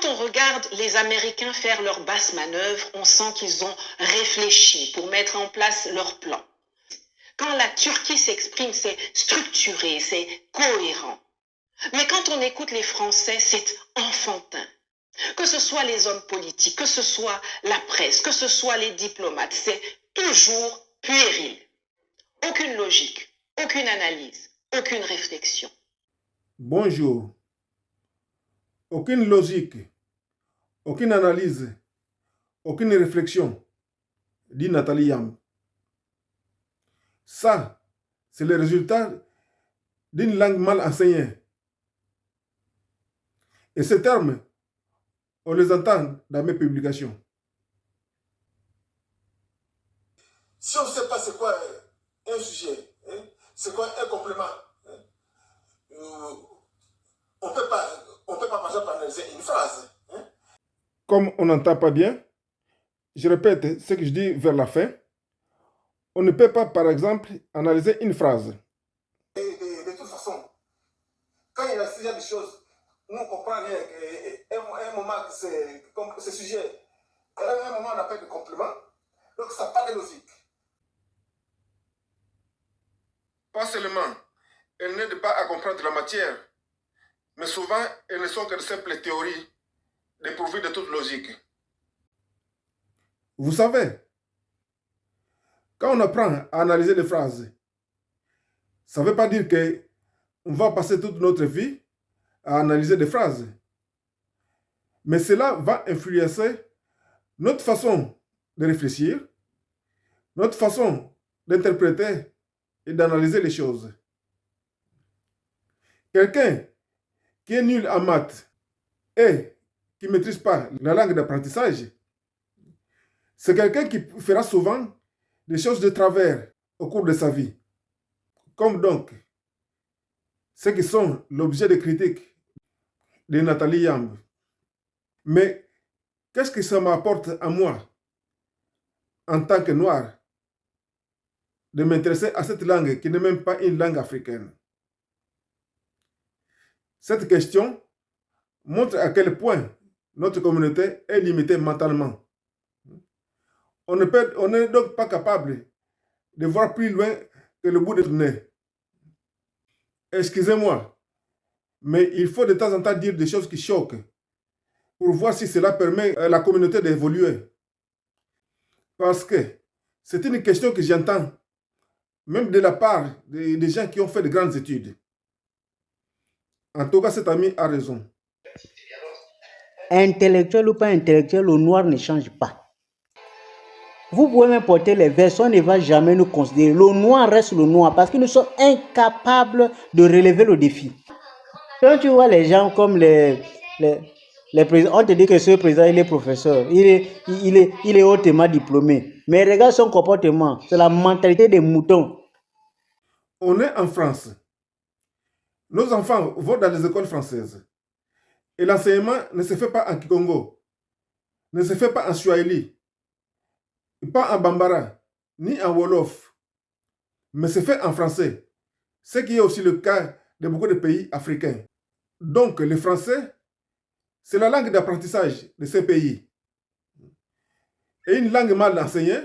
Quand on regarde les Américains faire leurs basses manœuvres, on sent qu'ils ont réfléchi pour mettre en place leur plan. Quand la Turquie s'exprime, c'est structuré, c'est cohérent. Mais quand on écoute les Français, c'est enfantin. Que ce soit les hommes politiques, que ce soit la presse, que ce soit les diplomates, c'est toujours puéril. Aucune logique, aucune analyse, aucune réflexion. Bonjour. Aucune logique, aucune analyse, aucune réflexion, dit Nathalie Yamb. Ça, c'est le résultat d'une langue mal enseignée. Et ces termes, on les entend dans mes publications. Si on ne sait pas c'est quoi un sujet, c'est quoi un complément, on ne peut pas par exemple analyser une phrase. Comme on n'entend pas bien, je répète ce que je dis vers la fin. On ne peut pas, par exemple, analyser une phrase. Et de toute façon, quand il y a ce genre de choses, nous on comprend rien. À un moment, ce sujet, à un moment on appelle de complément, donc ça n'a pas de logique. Pas seulement, elles n'aident pas à comprendre la matière, mais souvent elles ne sont que de simples théories dépourvues de toute logique. Vous savez, quand on apprend à analyser les phrases, ça ne veut pas dire qu'on va passer toute notre vie à analyser des phrases. Mais cela va influencer notre façon de réfléchir, notre façon d'interpréter et d'analyser les choses. Quelqu'un qui est nul en maths et qui ne maîtrise pas la langue d'apprentissage, c'est quelqu'un qui fera souvent des choses de travers au cours de sa vie. Comme donc ceux qui sont l'objet de critiques de Nathalie Yamb. Mais qu'est-ce que ça m'apporte à moi, en tant que noir, de m'intéresser à cette langue qui n'est même pas une langue africaine? Cette question montre à quel point notre communauté est limitée mentalement. On n'est donc pas capable de voir plus loin que le bout de notre nez. Excusez-moi, mais il faut de temps en temps dire des choses qui choquent pour voir si cela permet à la communauté d'évoluer. Parce que c'est une question que j'entends, même de la part des gens qui ont fait de grandes études. En tout cas, cet ami a raison. Intellectuel ou pas intellectuel, le noir ne change pas. Vous pouvez m'importer les versions, on ne va jamais nous considérer. Le noir reste le noir parce que nous sommes incapables de relever le défi. Quand tu vois les gens comme les présidents, on te dit que ce président, il est professeur, il est hautement diplômé. Mais regarde son comportement, c'est la mentalité des moutons. On est en France. Nos enfants vont dans les écoles françaises. Et l'enseignement ne se fait pas en Kikongo, ne se fait pas en Swahili, pas en Bambara, ni en Wolof, mais se fait en français. Ce qui est aussi le cas de beaucoup de pays africains. Donc, le français, c'est la langue d'apprentissage de ces pays. Et une langue mal enseignée,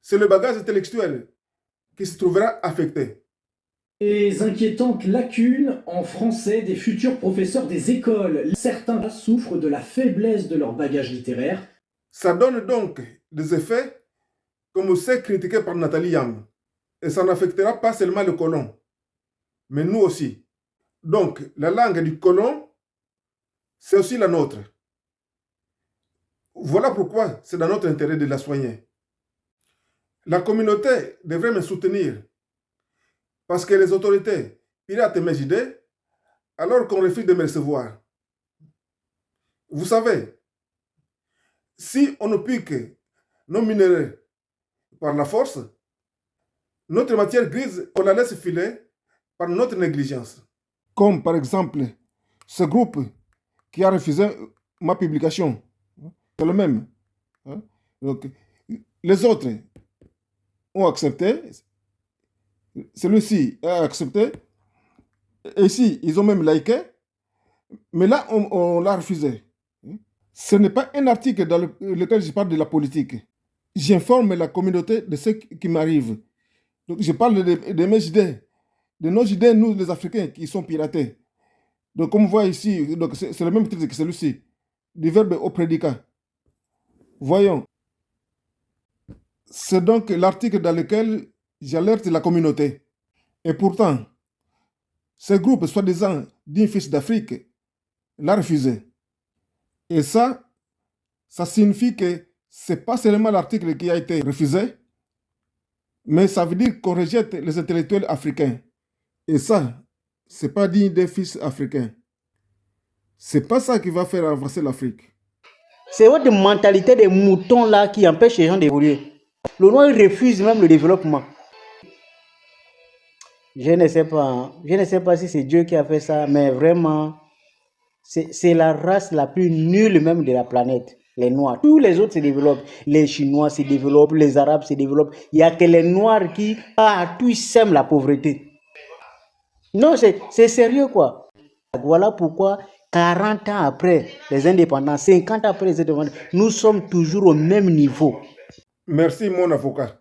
c'est le bagage intellectuel qui se trouvera affecté. Les inquiétantes lacunes en français des futurs professeurs des écoles. Certains souffrent de la faiblesse de leur bagage littéraire. Ça donne donc des effets comme c'est critiqué par Nathalie Yamb. Et ça n'affectera pas seulement le colon, mais nous aussi. Donc, la langue du colon, c'est aussi la nôtre. Voilà pourquoi c'est dans notre intérêt de la soigner. La communauté devrait me soutenir parce que les autorités piratent mes idées alors qu'on refuse de me recevoir. Vous savez, si on ne pique nos minéraux par la force, notre matière grise, on la laisse filer par notre négligence. Comme par exemple ce groupe qui a refusé ma publication. C'est le même. Donc, les autres ont accepté. Celui-ci a accepté. Et ici, ils ont même liké. Mais là, on l'a refusé. Ce n'est pas un article dans lequel je parle de la politique. J'informe la communauté de ce qui m'arrive. Donc, je parle de mes idées, de nos idées, nous, les Africains, qui sont piratés. Donc, comme on voit ici, c'est le même titre que celui-ci, du verbe au prédicat. Voyons. C'est donc l'article dans lequel j'alerte la communauté. Et pourtant, ce groupe, soi-disant dignes fils d'Afrique, l'a refusé. Et ça signifie que ce n'est pas seulement l'article qui a été refusé, mais ça veut dire qu'on rejette les intellectuels africains. Et ça, ce n'est pas digne des fils africains. C'est pas ça qui va faire avancer l'Afrique. C'est votre mentalité des moutons là qui empêche les gens d'évoluer. Le noir refuse même le développement. Je ne sais pas. Hein. Je ne sais pas si c'est Dieu qui a fait ça, mais vraiment, c'est la race la plus nulle même de la planète. Les Noirs. Tous les autres se développent. Les Chinois se développent, les Arabes se développent. Il n'y a que les Noirs qui, tous sèment la pauvreté. Non, c'est sérieux quoi. Voilà pourquoi 40 ans après les indépendances, 50 ans après les indépendances, nous sommes toujours au même niveau. Merci mon avocat.